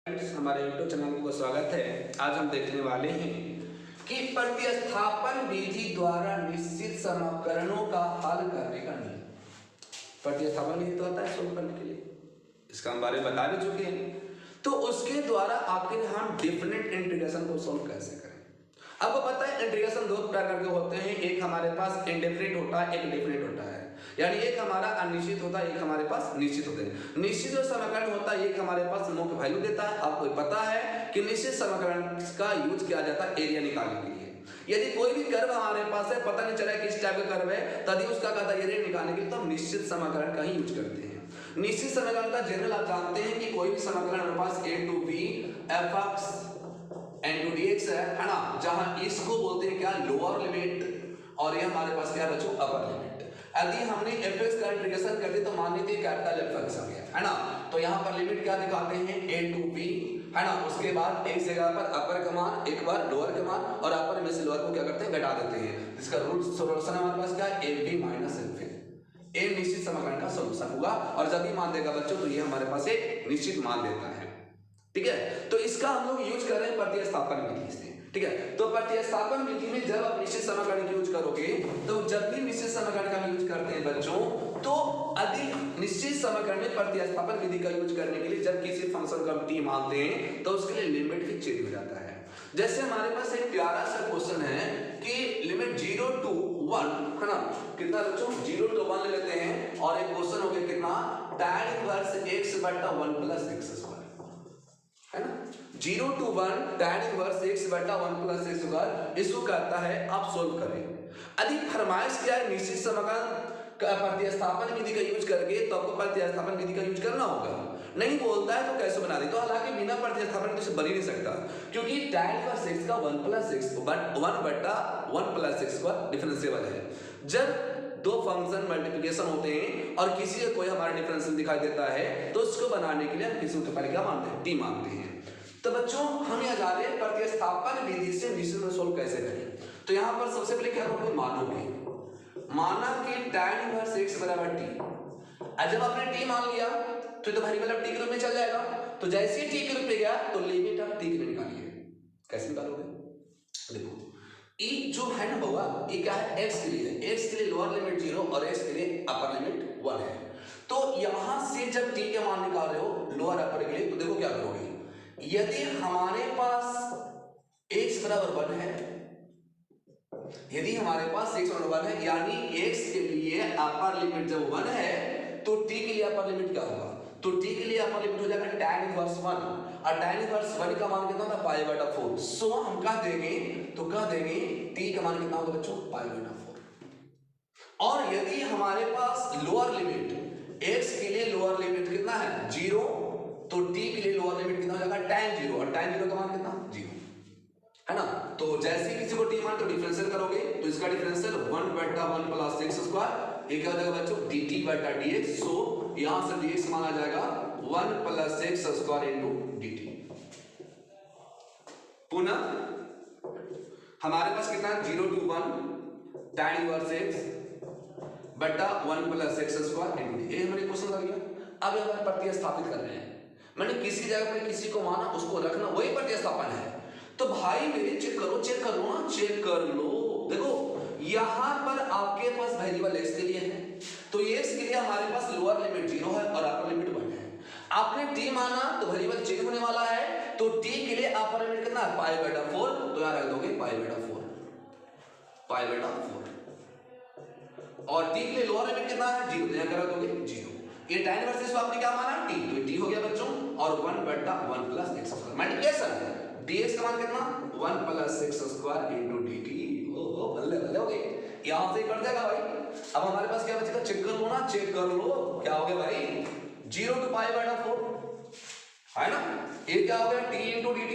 हमारे YouTube channel को स्वागत है। आज हम देखने वाले हैं कि प्रतिस्थापन विधि द्वारा निश्चित समीकरणों का हल करने का नियम। प्रतिस्थापन विधि तो आता है सोल्व करने के लिए, इसका हम बारे में बता भी चुके हैं। तो उसके द्वारा आखिर हम डिफरेंट इंटीग्रेशन को सोल्व कैसे करें। आपको पता है इंटीग्रेशन दो प्रकार के होते हैं, एक हमारे पास इंडेफिनिट होता है, एक डेफिनिट होता है। यानी एक हमारा अनिश्चित होता है, एक हमारे पास निश्चित होते हैं। निश्चित जो समीकरण होता है एक हमारे पास मुख्य वैल्यू देता है। आपको पता है कि निश्चित समीकरण का यूज किया जाता है एरिया निकालने के लिए। यदि कोई भी कर्व हमारे पास है, पता नहीं चला किस टाइप का कर्व है, तभी उसका कहता है एरिया निकालने के लिए तो हम निश्चित समीकरण का ही यूज करते हैं। निश्चित समीकरण का जनरल आप जानते हैं कि कोई भी समीकरण हमारे पास a to b f(x) and to dx है ना, जहां इसको बोलते हैं क्या, लोअर लिमिट, और ये हमारे पास क्या बच्चों, अपर लिमिट। यदि हमने fx का इंटीग्रेशन कर दिया तो मान लीजिए कैपिटल Fx आ गया है ना, तो यहाँ पर लिमिट क्या दिखाते हैं a to b है ना। उसके बाद एक जगह पर अपर का मान, एक बार लोअर का मान, और अपर में से लोअर को क्या करते हैं, घटा देते हैं। इसका रूट सॉल्यूशन हमारे पास क्या है, ab माइनस f। ए निश्चित समीकरण का सॉल्यूशन होगा, और जब भी मान देगा बच्चों तो ये हमारे पास एक निश्चित मान देता है। ठीक है, तो इसका हम लोग यूज कर रहे हैं प्रतिस्थापन विधि से। ठीक है, तो प्रतिस्थापन विधि में जब आप निश्चित समीकरण का यूज करोगे, तो जब भी निश्चित समीकरण का यूज करते हैं बच्चों, तो अधिक निश्चित समीकरण में प्रतिस्थापन विधि का यूज करने के लिए जब किसी फंक्शन का t मानते हैं तो उसके लिए लिमिट भी चेंज हो जाता है। जैसे हमारे पास एक प्यारा सा क्वेश्चन है कि लिमिट 0 to 1 है ना, कितना बच्चों 0 to 1 ले लेते हैं, और एक क्वेश्चन हो गया कितना, tan इनवर्स x बटा 1 प्लस x स्क्वायर है ना। 0 to 1 tan इनवर्स x बटा 1 प्लस x स्क्वायर, इसको कहता है आप सोल्व करें। अधिक फरमाइश क्या है, निश्चित समीकरण प्रतिस्थापन विधि का यूज करके, तो आपको प्रतिस्थापन विधि का यूज करना होगा। नहीं बोलता है तो कैसे बना दे, तो हालांकि बिना प्रतिस्थापन विधि से बन ही नहीं सकता, क्योंकि tan इनवर्स x का 1 प्लस x 1 बटा 1 प्लस x स्क्वायर डिफरेंशिएबल है। जब दो फंक्शन मल्टीप्लिकेशन होते हैं और किसी का कोई हमारा डिफरेंशियल दिखाई देता है, तो उसको बनाने के लिए हम किसी को पहले क्या मानते हैं, t मानते हैं। तो बच्चों हम यहाँ जा रहे हैं प्रतिस्थापन विधि से निश्चित सोल्व कैसे करें। तो यहाँ पर सबसे पहले क्या करोगे, मानोगे, माना कि tan इनवर्स x बराबर t। जब आपने t मान लिया तो ये तो वेरिएबल अब t के रूप में चल जाएगा। तो जैसे ही t के रूप में गया तो लिमिट आप t के लिए निकालिए। कैसे निकालोगे, देखो e जो है ना बउआ, ये क्या है, x के लिए है। x के लिए लोअर लिमिट 0 और x के लिए अपर लिमिट 1 है। तो यहां से जब t के मान निकाल रहे हो लोअर अपर के लिए, तो देखो क्या करोगे, यदि हमारे पास x बराबर 1 है, यदि हमारे पास x बराबर 1 है, यानी x के लिए अपर लिमिट जब 1 है तो t के लिए अपर लिमिट क्या होगा, तो t के लिए अपर लिमिट हो जाएगा tan इनवर्स 1, और tan इनवर्स 1 का मान कितना था, पाई बटा 4। सो हम कह देंगे, तो कह देंगे t का मान कितना होगा बच्चों, पाई बटा 4। और यदि हमारे पास लोअर लिमिट x के लिए लोअर लिमिट कितना है, 0, तो t के लिए लोअर लिमिट कितना हो जाएगा, tan 0, और tan 0 का मान कितना, 0 है ना। तो जैसे किसी को t मान तो डिफरेंशियल करोगे, तो इसका डिफरेंशियल 1 बटा 1 प्लस x स्क्वायर, ये क्या हो जाएगा बच्चों, dt बटा dx। सो यहां से dx मान आ जाएगा 1 plus x square into dt। पुनः हमारे पास कितना है, 0 to 1 tan इनवर्स x बटा 1 plus x square into dt। ये हमारे क्वेश्चन आ गया। अब हमारे प्रतिस्थापित कर रहे हैं, मैंने किसी जगह पर किसी को माना, उसको रखना, वही प्रतिस्थापन है। तो भाई मेरे चेक करो ना, चेक कर लो। देखो यहां पर आपके पास वेरिएबल x के लिए है, तो x के लिए हमारे पास लोअर लिमिट 0 है और अपर लिमिट 1 है। आपने t माना तो वेरिएबल चेंज होने वाला है, तो t के लिए अपर लिमिट कितना है, पाई बटा 4, तो यहां रख दोगे पाई बटा 4, पाई बटा 4। और t के लिए लोअर लिमिट कितना है, 0, तो यहां रख दोगे 0। ये tan इनवर्स इसको आपने क्या माना, t, तो t हो गया बच्चों, और 1 बटा 1 plus x square multiplication dx का मान कितना, 1 plus x square into dt। ओ बल्ले बल्ले हो गए, यहां से कट जाएगा भाई। अब हमारे पास क्या बचेगा, चेक कर लो ना, चेक कर लो, क्या हो गया भाई, 0 to पाई बटा 4 है ना, ये क्या हो गया, t इनटू dt।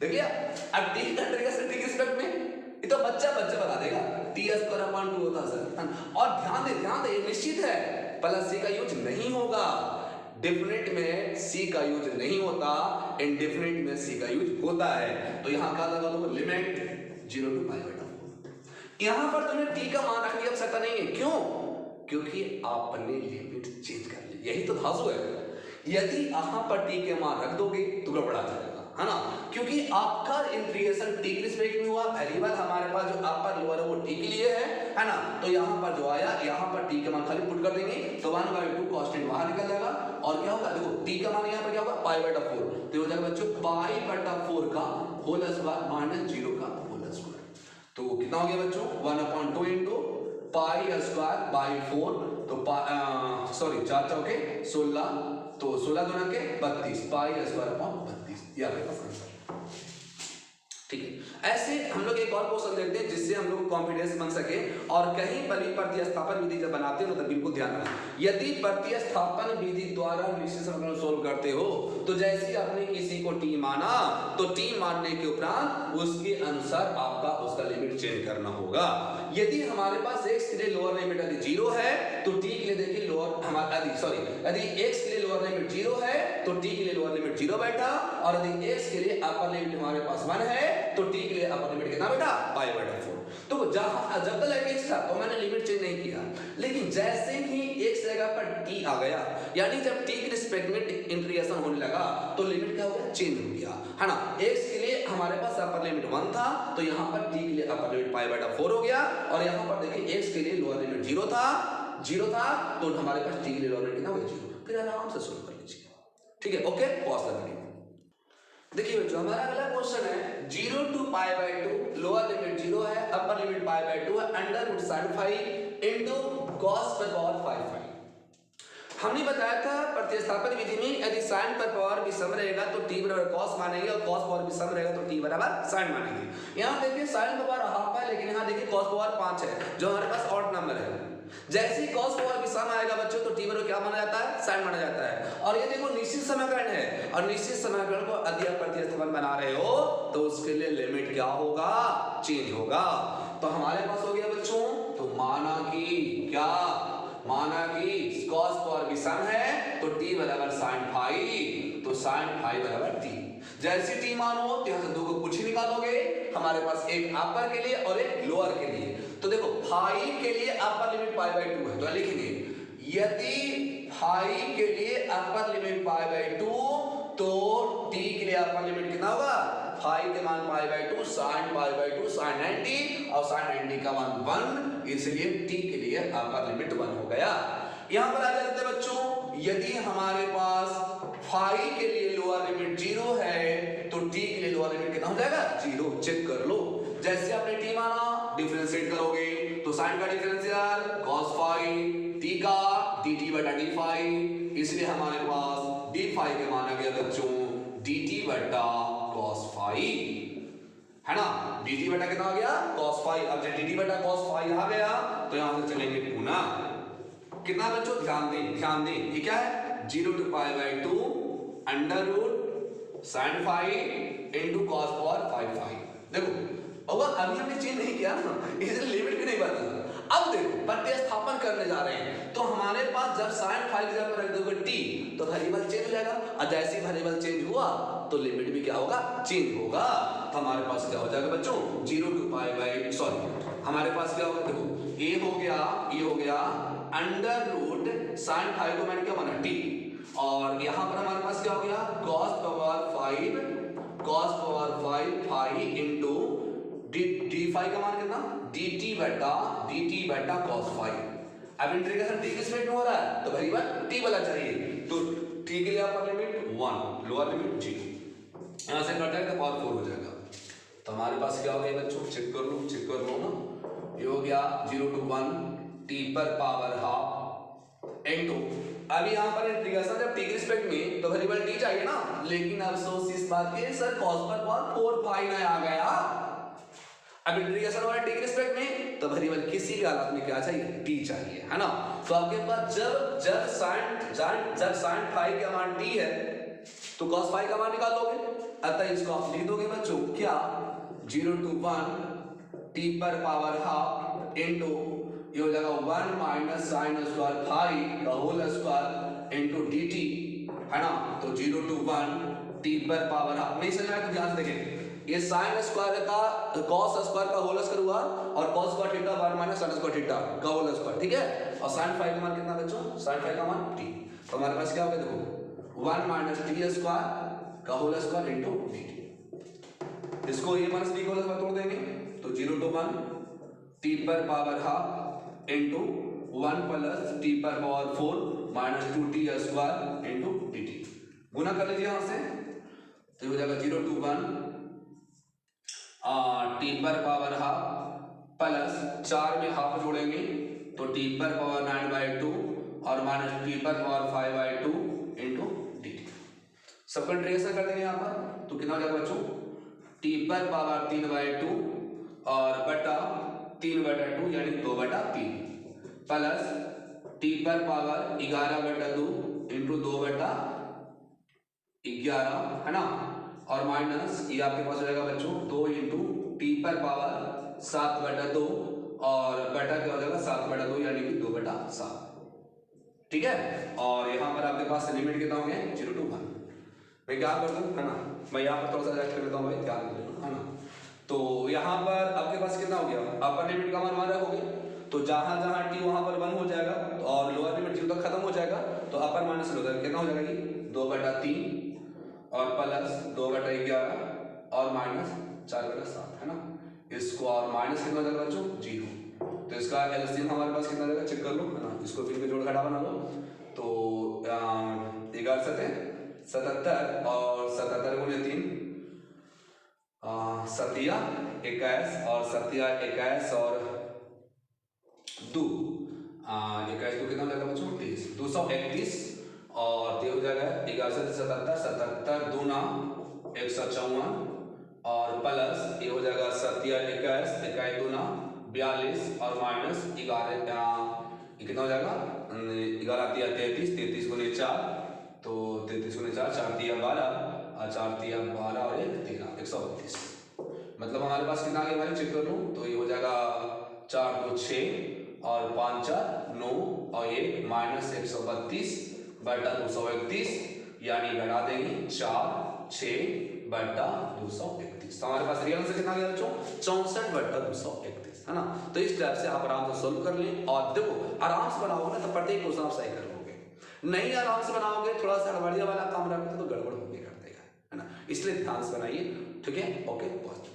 देखिए अब t का इंटीग्रेशन t के रिस्पेक्ट में, ये तो बच्चा बता देगा, t स्क्वायर अपॉन 2 होता सर। और ध्यान दे, ये निश्चित है, प्लस c का यूज नहीं होगा, डेफिनेट में c का यूज नहीं होता, इंडेफिनेट में c का यूज होता है। तो यहां क्या लगा लो, लिमिट 0 to पाई बटा 4। यहां पर तुमने t का मान रखने की आवश्यकता नहीं है, क्यों, क्योंकि आपने लिमिट चेंज कर ली, यही तो धासु है। यदि यहाँ पर टी के मान रख दोगे तो गड़बड़ा जाएगा, है ना, क्योंकि आपका इंटीग्रेशन टी के रिस्पेक्ट में हुआ। वेरिएबल हमारे पास जो अपर लोअर है वो टी के लिए है ना, तो यहाँ पर जो आया यहाँ पर टी के मान खाली पुट कर देंगे तो 1/2 कांस्टेंट बाहर निकल जाएगा और क्या होगा, देखो टी का मान यहाँ पर क्या होगा π/4, तो हो जाएगा बच्चों π/4 का होल स्क्वायर माइनस 0 का होल स्क्वायर। तो कितना हो गया बच्चों 1/2 इंटू π²/4, तो सॉरी 4 चौके 16, तो 16 दूना के 32, π²/32 ये आपका आंसर। ठीक है, ऐसे हम लोग एक और क्वेश्चन देखते हैं जिससे हम लोग कॉन्फिडेंस बन सके। और कहीं पर भी प्रतिस्थापन विधि जब बनाते हो तो बिल्कुल ध्यान रखना, यदि प्रतिस्थापन विधि द्वारा निश्चित समीकरण सोल्व करते हो तो जैसे आपने किसी को टी माना तो टी मानने के उपरांत उसके अनुसार आपका उसका लिमिट चेंज करना होगा। यदि हमारे पास x के लिए लोअर लिमिट यदि 0 है तो t के लिए देखिए लोअर हमारा यदि x के लिए लोअर लिमिट 0 है तो t के लिए लोअर लिमिट 0 बैठा, और यदि x के लिए अपर लिमिट हमारे पास 1 है तो t के लिए अपर लिमिट कितना बेटा π/4। तो जहां जब तक x था तो मैंने लिमिट चेंज नहीं किया, लेकिन जैसे ही x जगह पर t आ गया यानी जब t के रिस्पेक्ट में इंटीग्रेशन होने लगा तो लिमिट क्या हो गया, चेंज हो गया, है ना। x के लिए हमारे पास अपर लिमिट 1 था तो यहाँ पर t के लिए अपर लिमिट π/4 हो गया, और यहाँ पर देखिए x के लिए लोअर लिमिट 0 था तो हमारे पास t के लिए लोअर लिमिट कितना हो गया 0। फिर आराम से सोल्व कर लीजिए, ठीक है, ओके। पॉज कर लीजिए। देखिए बच्चों हमारा अगला क्वेश्चन है 0 to π/2, लोअर लिमिट 0 है, अपर लिमिट π/2 है, under root sin phi into cos पर पावर 5 हमने बताया था प्रतिस्थापन विधि में यदि sin पर पावर भी सम रहेगा तो t बराबर cos मानेंगे और cos पावर भी सम रहेगा तो t बराबर sin मानेंगे। यहाँ देखिए sin पर पावर हाफ है लेकिन यहाँ देखिए cos पावर 5 है जो हमारे पास ऑड नंबर है। जैसे ही cos पावर भी सम आएगा बच्चों तो t बराबर क्या माना जाता है, sin माना जाता है। और ये देखो निश्चित समीकरण है और निश्चित समीकरण को यदि आप प्रतिस्थापन बना रहे हो तो उसके लिए लिमिट क्या होगा, चेंज होगा। तो हमारे पास हो गया बच्चों, तो माना कि cos पावर भी सम है तो t बराबर sin phi, तो sin phi बराबर t। जैसे t मानो तो यहाँ से दो को कुछ ही निकालोगे, हमारे पास एक अपर के लिए और एक लोअर के लिए। तो देखो phi के लिए अपर लिमिट π/2 है तो लिखेंगे यदि phi के लिए अपर लिमिट π/2 तो t के लिए अपर लिमिट कितना होगा, phi के मान π/2 sin π/2 sin 90 और sin 90 का मान 1, इसलिए t के लिए अपर लिमिट 1 हो गया। यहाँ पर आ जाते हैं बच्चों, यदि हमारे पास phi के लिए लोअर लिमिट 0 है तो t के लिए लोअर लिमिट कितना हो जाएगा 0, चेक कर लो। जैसे आपने t माना डिफरेंशिएट करोगे तो sin का डिफरेंशियल cos phi, t का dt बटा d phi, इसलिए हमारे पास d phi के माना गया बच्चों dt बटा cos phi, है ना। dt बटा कितना आ गया cos phi। अब जब dt बटा cos phi आ गया तो यहां से चलेंगे पुनः कितना बच्चों, ध्यान दें ये क्या है 0 to π/2 under root sin phi into cos power 5 phi। देखो और अभी हमने चेंज नहीं किया ना, इसलिए लिमिट भी नहीं बदला। अब देखो प्रतिस्थापन करने जा रहे हैं तो हमारे पास जब sin phi की जगह पर रख दोगे t तो वेरिएबल चेंज हो जाएगा, और जैसे ही वेरिएबल चेंज हुआ तो लिमिट भी क्या होगा, चेंज होगा। तो हमारे पास क्या हो जाएगा बच्चों 0 to π/, हमारे पास क्या होगा, देखो ये हो गया अंडर रूट sin phi को मैंने क्या माना t, और यहाँ पर हमारे पास क्या हो गया cos power 5 phi into d phi का मान कितना dt बटा cos phi। अब इंटीग्रेशन t किस में हो रहा है तो वेरिएबल t वाला चाहिए, तो t के लिए अपर लिमिट 1 लोअर लिमिट 0, यहाँ से कट जाएगा तो पावर 4 हो जाएगा। तो हमारे पास क्या हो गया बच्चों, चेक कर लो ना, ये हो गया 0 to 1 t पर पावर हाफ इनटू, अभी यहाँ पर इंटीग्रेशन जब t के रिस्पेक्ट में तो वेरिएबल t चाहिए ना, लेकिन अफसोस इस बात के सर cos पर पावर 4 phi ना आ गया। अब इंटीग्रेशन हो रहा है t के रिस्पेक्ट में तो वेरिएबल किसी भी हालत में क्या चाहिए t चाहिए, है ना। तो आपके पास जब sin phi का मान t है तो cos phi का मान निकाल दोगे, अतः इसको आप लिख दोगे बच्चों क्या 0 to 1 t पर पावर हाफ इनटू ये हो जाएगा 1 माइनस साइन स्क्वायर phi का होल स्क्वायर इनटू dt, है ना। तो 0 to 1 t पर पावर हाफ, नहीं समझ में आया तो ध्यान से देखें, ये साइन स्क्वायर का cos स्क्वायर का होल स्क्वायर हुआ और cos square theta 1 minus sin square theta का होल स्क्वायर, ठीक है। और sin phi का मान कितना बच्चों, sin phi का मान t, तो हमारे पास क्या हो गया देखो 1 माइनस टी स्क्वायर का whole square into D T. इसको ए माइनस डी को होल स्क्वायर तोड़ देंगे तो 0 to 1 टी पर power half into 1 plus T पर power 4 minus 2 T square into D T. गुना कर लीजिए यहां से तो हो जाएगा 0 to 1 टी पर पावर हाफ प्लस 4 में हाफ जोड़ेंगे तो टी पर पावर 9/2 और माइनस टी पर पावर 5/2 इंटू डी टी। सबका इंटीग्रेशन कर देंगे यहाँ पर तो कितना हो जाएगा बच्चों टी पर पावर 3/2 और बटा 3/2 यानी 2/3 प्लस टी पर पावर 11/2 इंटू 2/11 है ना और माइनस ये आपके पास हो जाएगा बच्चों 2 इंटू टी पर पावर 7/2 और बटा क्या हो जाएगा 7/2 यानी कि 2/7। ठीक है और यहाँ पर आपके पास लिमिट कितना हो गया 0 to 1। मैं क्या कर दूं है ना मैं यहाँ पर थोड़ा सा एडजस्ट कर लेता हूँ भाई ध्यान दे लो है ना। तो यहाँ पर आपके पास कितना हो गया अपर लिमिट का मान 1 रखोगे तो जहां जहां टी वहां पर 1 हो जाएगा और लोअर लिमिट 0 तक खत्म हो जाएगा तो अपर माइनस लोअर कितना हो जाएगा ये 2/3 और प्लस 2/11 और माइनस 4/7 है ना। इसको और माइनस कितना हो जाएगा बच्चों 0 तो इसका एलसीएम हमारे पास कितना जाएगा चेक कर लो है ना। इसको फिर जोड़ घटा बना लो तो 11 7 77 और 77 गुणे 3 सतिया 21 और सतिया 21 और 2 21 कितना हो जाएगा बच्चों 23 231 और ये हो जाएगा 11 से 77 77 दूना 154 और प्लस ये हो जाएगा सतिया 21 21 दूना 42 और माइनस 11 कितना हो जाएगा 11 तिया 33 33 गुने 4 तो 33 गुने 4 4 तिया 12 और 4 तिया 12 और 1 13 132 मतलब हमारे पास कितना आ गया भाई चेक कर लो तो ये हो जाएगा 4 2 6 और 5 4 9 और 1 माइनस 132 बटा 231 यानी घटा देंगे 4 6 बटा 231 तो हमारे पास रियल आंसर कितना आ गया बच्चों 64 बटा 231 है ना। तो इस टाइप से आप आराम से सोल्व कर लें और देखो आराम से बनाओगे ना तो प्रत्येक क्वेश्चन आप सही कर लोगे। नहीं आराम से बनाओगे थोड़ा सा हड़बड़िया वाला काम रखोगे तो गड़बड़ होने कर देगा है ना। इसलिए ध्यान से बनाइए ठीक है। ओके बहुत